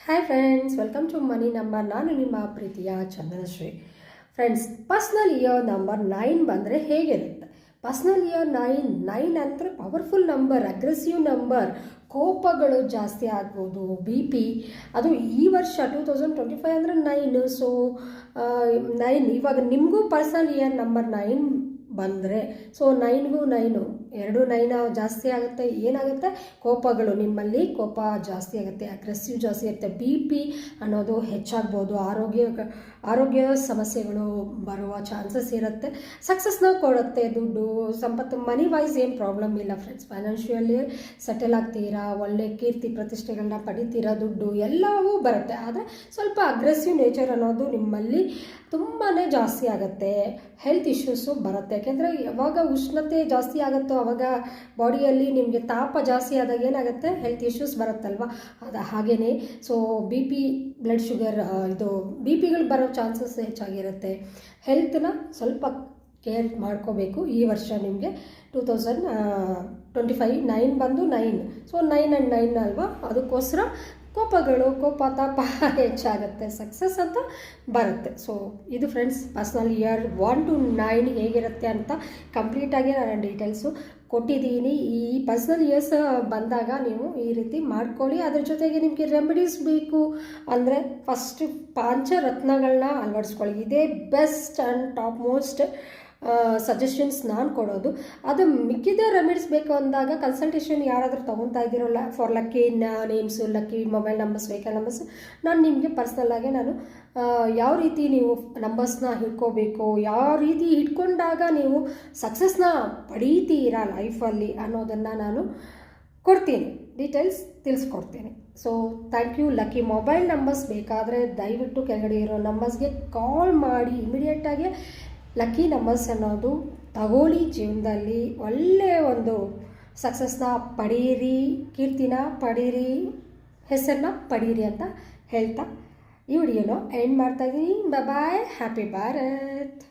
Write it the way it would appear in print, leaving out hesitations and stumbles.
Hi friends, welcome to money number. ನಾನು ನಿಮ್ಮ ಪ್ರೀತಿಯ Chandanashri. Friends, personal year number 9 ಬಂದರೆ ಹೇಗಿರುತ್ತೆ? ಪರ್ಸ್ನಲ್ ಇಯರ್ 9 ಅಂದರೆ ಪವರ್ಫುಲ್ ನಂಬರ್, ಅಗ್ರೆಸಿವ್ ನಂಬರ್, ಕೋಪಗಳು ಜಾಸ್ತಿ ಆಗ್ಬೋದು, BP. ಅದು ಈ ವರ್ಷ 2025 ಅಂದರೆ 9. ಸೊ 9 ಇವಾಗ ನಿಮಗೂ ಪರ್ಸ್ನಲ್ ಇಯರ್ ನಂಬರ್ 9 ಬಂದರೆ, ಸೊ 9ಗೂ 9 ಎರಡು 9 ಜಾಸ್ತಿ ಆಗುತ್ತೆ. ಏನಾಗುತ್ತೆ? ಕೋಪಗಳು, ನಿಮ್ಮಲ್ಲಿ ಕೋಪ ಜಾಸ್ತಿ ಆಗುತ್ತೆ, ಅಗ್ರೆಸಿವ್ ಜಾಸ್ತಿ ಆಗುತ್ತೆ, BP ಅನ್ನೋದು ಹೆಚ್ಚಾಗ್ಬೋದು, ಆರೋಗ್ಯ ಸಮಸ್ಯೆಗಳು ಬರುವ ಚಾನ್ಸಸ್ ಇರುತ್ತೆ. ಸಕ್ಸಸ್ನ ಕೊಡುತ್ತೆ, ದುಡ್ಡು ಸಂಪತ್ತು, ಮನಿ ವೈಸ್ ಏನು ಪ್ರಾಬ್ಲಮ್ ಇಲ್ಲ ಫ್ರೆಂಡ್ಸ್. ಫೈನಾನ್ಷಿಯಲಿ ಸೆಟಲ್ ಆಗ್ತೀರಾ, ಒಳ್ಳೆ ಕೀರ್ತಿ ಪ್ರತಿಷ್ಠೆಗಳನ್ನ ಪಡಿತೀರಾ, ದುಡ್ಡು ಎಲ್ಲವೂ ಬರುತ್ತೆ. ಆದರೆ ಸ್ವಲ್ಪ ಅಗ್ರೆಸಿವ್ ನೇಚರ್ ಅನ್ನೋದು ನಿಮ್ಮಲ್ಲಿ ತುಂಬಾ ಜಾಸ್ತಿ ಆಗುತ್ತೆ. ಹೆಲ್ತ್ ಇಶ್ಯೂಸು ಬರುತ್ತೆ, ಯಾಕೆಂದರೆ ಯಾವಾಗ ಉಷ್ಣತೆ ಜಾಸ್ತಿ ಆಗುತ್ತೋ ಅವಾಗ ಬಾಡಿಯಲ್ಲಿ ನಿಮಗೆ ತಾಪ ಜಾಸ್ತಿ ಆದಾಗ ಏನಾಗುತ್ತೆ? ಹೆಲ್ತ್ ಇಶ್ಯೂಸ್ ಬರುತ್ತಲ್ವ, ಅದು ಹಾಗೇ. ಸೊ BP, ಬ್ಲಡ್ ಶುಗರ್, ಇದು BPಗಳು ಬರೋ ಚಾನ್ಸಸ್ ಹೆಚ್ಚಾಗಿರುತ್ತೆ. ಹೆಲ್ತನ್ನ ಸ್ವಲ್ಪ ಕೇರ್ ಮಾಡ್ಕೋಬೇಕು. ಈ ವರ್ಷ ನಿಮಗೆ 2025 9 ಬಂದು 9, ಸೊ 9 and 9 ಅಲ್ವಾ, ಅದಕ್ಕೋಸ್ಕರ ಕೋಪಗಳು, ಕೋಪ ತಾಪ ಹೆಚ್ಚಾಗುತ್ತೆ, ಸಕ್ಸಸ್ ಅಂತ ಬರುತ್ತೆ. ಸೊ ಇದು ಫ್ರೆಂಡ್ಸ್, ಪರ್ಸ್ನಲ್ ಇಯರ್ 1 to 9 ಹೇಗಿರುತ್ತೆ ಅಂತ ಕಂಪ್ಲೀಟಾಗಿ ನಾನು ಡೀಟೇಲ್ಸು ಕೊಟ್ಟಿದ್ದೀನಿ. ಈ ಪರ್ಸ್ನಲ್ ಇಯರ್ಸ್ ಬಂದಾಗ ನೀವು ಈ ರೀತಿ ಮಾಡ್ಕೊಳ್ಳಿ. ಅದ್ರ ಜೊತೆಗೆ ನಿಮಗೆ ರೆಮಿಡೀಸ್ ಬೇಕು ಅಂದರೆ ಫಸ್ಟ್ ಪಂಚರತ್ನಗಳನ್ನ ಅಳವಡಿಸ್ಕೊಳ್ಳಿ. ಇದೇ best and top most suggestions ನಾನು ಕೊಡೋದು. ಅದು ಮಿಕ್ಕಿದ ರೆಮಿಡೀಸ್ ಬೇಕು ಅಂದಾಗ ಕನ್ಸಲ್ಟೇಷನ್ ಯಾರಾದರೂ ತೊಗೊತಾ ಇದ್ದೀರೋಲ್ಲ, for lucky names, lucky mobile numbers, vehicle numbers, ನಾನು ನಿಮಗೆ ಪರ್ಸ್ನಲ್ಲಾಗಿ ನಾನು ಯಾವ ರೀತಿ ನೀವು ನಂಬರ್ಸ್ನ ಹಿಡ್ಕೋಬೇಕು, ಯಾವ ರೀತಿ ಹಿಡ್ಕೊಂಡಾಗ ನೀವು ಸಕ್ಸಸ್ನ ಪಡೀತೀರಾ ಲೈಫಲ್ಲಿ ಅನ್ನೋದನ್ನು ನಾನು ಕೊಡ್ತೀನಿ, ಡೀಟೇಲ್ಸ್ ತಿಳಿಸ್ಕೊಡ್ತೀನಿ. So thank you. Lucky mobile numbers ಬೇಕಾದರೆ ದಯವಿಟ್ಟು ಕೆಳಗಡೆ ಇರೋ ನಂಬರ್ಸ್ಗೆ ಕಾಲ್ ಮಾಡಿ ಇಮಿಡಿಯೇಟಾಗಿ ಲಕ್ಕಿ ನಂಬರ್ಸ್ ಅನ್ನೋದು ತಗೊಳ್ಳಿ. ಜೀವನದಲ್ಲಿ ಒಳ್ಳೆಯ ಒಂದು ಸಕ್ಸಸ್ನ ಪಡೀರಿ, ಕೀರ್ತಿನ ಪಡೀರಿ, ಹೆಸರನ್ನ ಪಡೀರಿ ಅಂತ ಹೇಳ್ತಾ ಈ ವಿಡಿಯೋನ ಎಂಡ್ ಮಾಡ್ತಾಯಿದ್ದೀನಿ. ಬಾಯ್, ಹ್ಯಾಪಿ ಭಾರತ್.